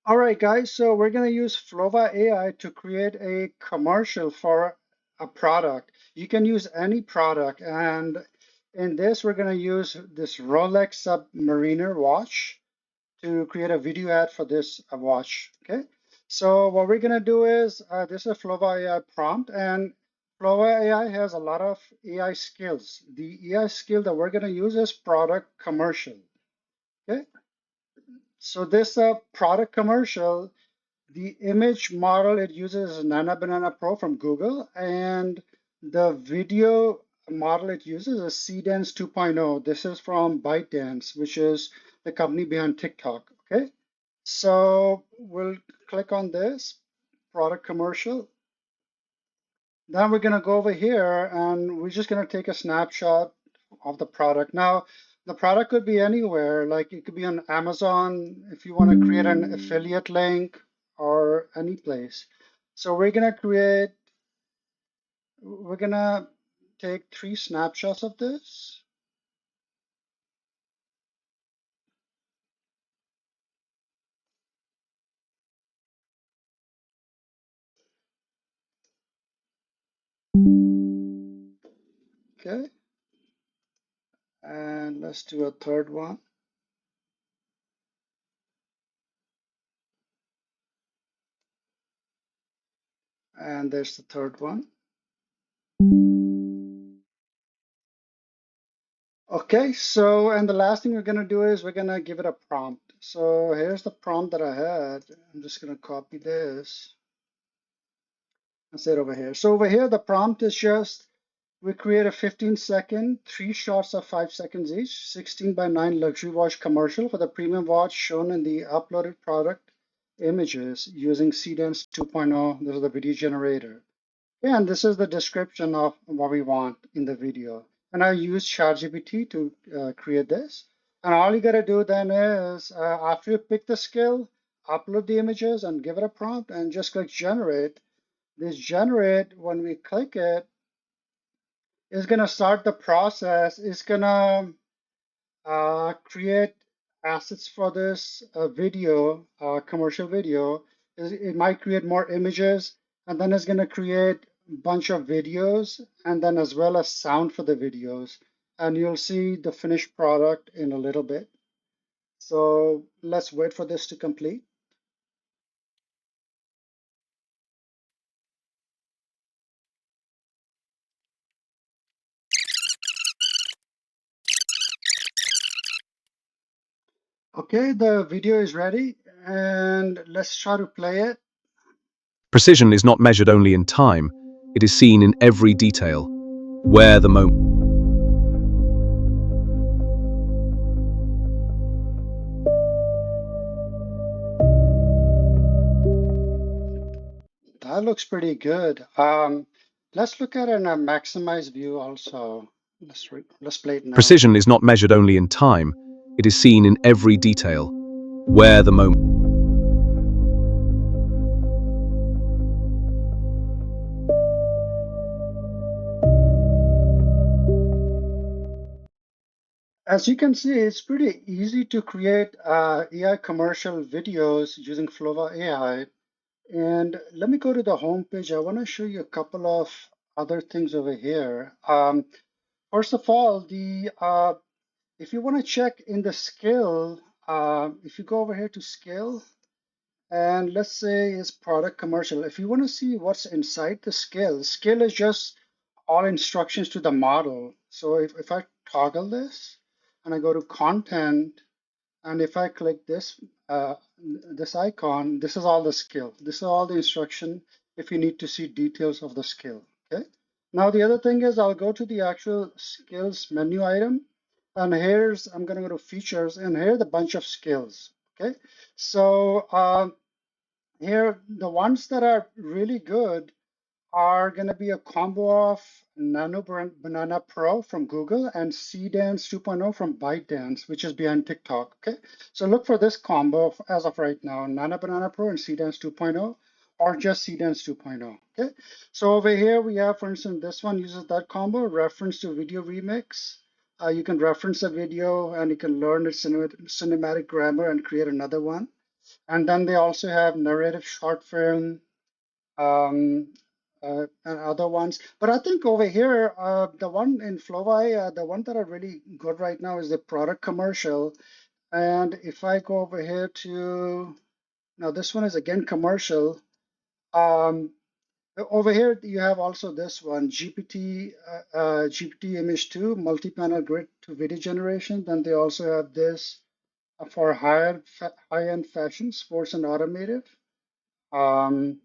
All right, guys, so we're going to use Flova AI to create a commercial for a product. You can use any product, and in this, we're going to use this Rolex Submariner watch to create a video ad for this watch. Okay, so what we're going to do is this is a Flova AI prompt, and Flova AI has a lot of AI skills. The AI skill that we're going to use is product commercial. Okay, so this product commercial, the image model it uses is Nana Banana Pro from Google, and the video model it uses is Cdance 2.0. This is from ByteDance, which is the company behind TikTok. Okay, so we'll click on this product commercial. Then we're going to go over here and we're just going to take a snapshot of the product. Now, the product could be anywhere, like it could be on Amazon if you want to create an affiliate link or any place. So we're going to take 3 snapshots of this. Okay, and let's do a third one. And there's the third one. Okay, so, and the last thing we're going to do is we're going to give it a prompt. So here's the prompt that I had. I'm just going to copy this and set it over here. So over here, the prompt is just we create a 15-second, 3 shots of 5 seconds each, 16:9 luxury watch commercial for the premium watch shown in the uploaded product images using Cdance 2.0. This is the video generator. Yeah, and this is the description of what we want in the video. And I use ChatGPT to create this. And all you got to do then is after you pick the skill, upload the images and give it a prompt and just click generate. This generate, when we click it, is going to start the process. It's going to create assets for this video, commercial video. It might create more images, and then it's going to create a bunch of videos, and then as well as sound for the videos. And you'll see the finished product in a little bit. So let's wait for this to complete. Okay, the video is ready, and let's try to play it. Precision is not measured only in time, it is seen in every detail. Where the moment. That looks pretty good. Let's look at it in a maximized view also. Let's play it now. Precision is not measured only in time, it is seen in every detail. Where the moment. As you can see, it's pretty easy to create AI commercial videos using Flova AI. And let me go to the home page. I want to show you a couple of other things over here. First of all, if you want to check in the skill, if you go over here to skill, and let's say it's product commercial. If you want to see what's inside the skill is just all instructions to the model. So if I toggle this and I go to content, and if I click this icon, this is all the skill. This is all the instruction if you need to see details of the skill. Okay. Now the other thing is I'll go to the actual skills menu item, and I'm going to go to features, and here's a bunch of skills. Okay. So here, the ones that are really good are going to be a combo of Banana Pro from Google and Cdance 2.0 from ByteDance, which is behind TikTok. Okay, so look for this combo as of right now, Nana Banana Pro and Cdance 2.0, or just Cdance 2.0. Okay, so over here we have, for instance, this one uses that combo, reference to video remix. You can reference a video and you can learn its cinematic grammar and create another one. And then they also have narrative short film, um, and other ones. But I think over here, the one in Flova, the one that are really good right now is the product commercial. And if I go over here to, now this one is again commercial. Um, Over here, you have also this one, GPT Image 2, multi-panel grid to video generation. Then they also have this for high-end fashion, sports, and automotive. Um,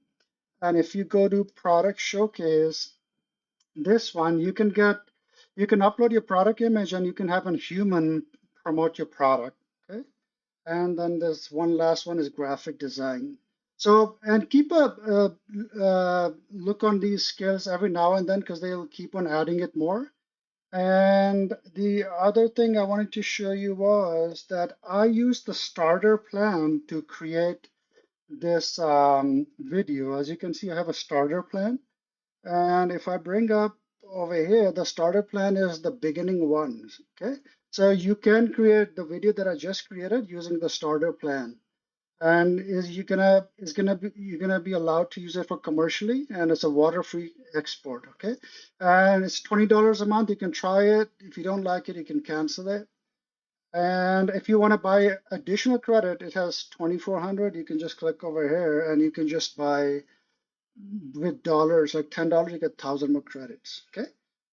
and if you go to product showcase, this one, you can upload your product image and you can have a human promote your product. Okay. And then there's one last one is graphic design. So, and keep a look on these skills every now and then because they'll keep on adding it more. And the other thing I wanted to show you was that I used the starter plan to create this video. As you can see, I have a starter plan. And if I bring up over here, the starter plan is the beginning ones. Okay. So you can create the video that I just created using the starter plan. And is gonna be you're gonna be allowed to use it for commercially, and it's a water-free export. Okay, and it's $20 a month. You can try it. If you don't like it, you can cancel it. And if you want to buy additional credit, it has 2,400. You can just click over here, and you can just buy with dollars, like $10, you get 1,000 more credits. Okay.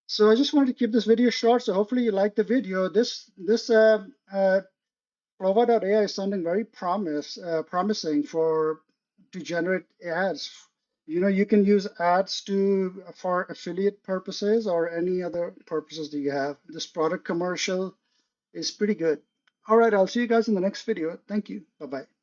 So I just wanted to keep this video short. So hopefully you like the video. This Flova AI is sounding very promising for to generate ads. You know, you can use ads to for affiliate purposes or any other purposes that you have. This product commercial is pretty good. All right, I'll see you guys in the next video. Thank you. Bye bye.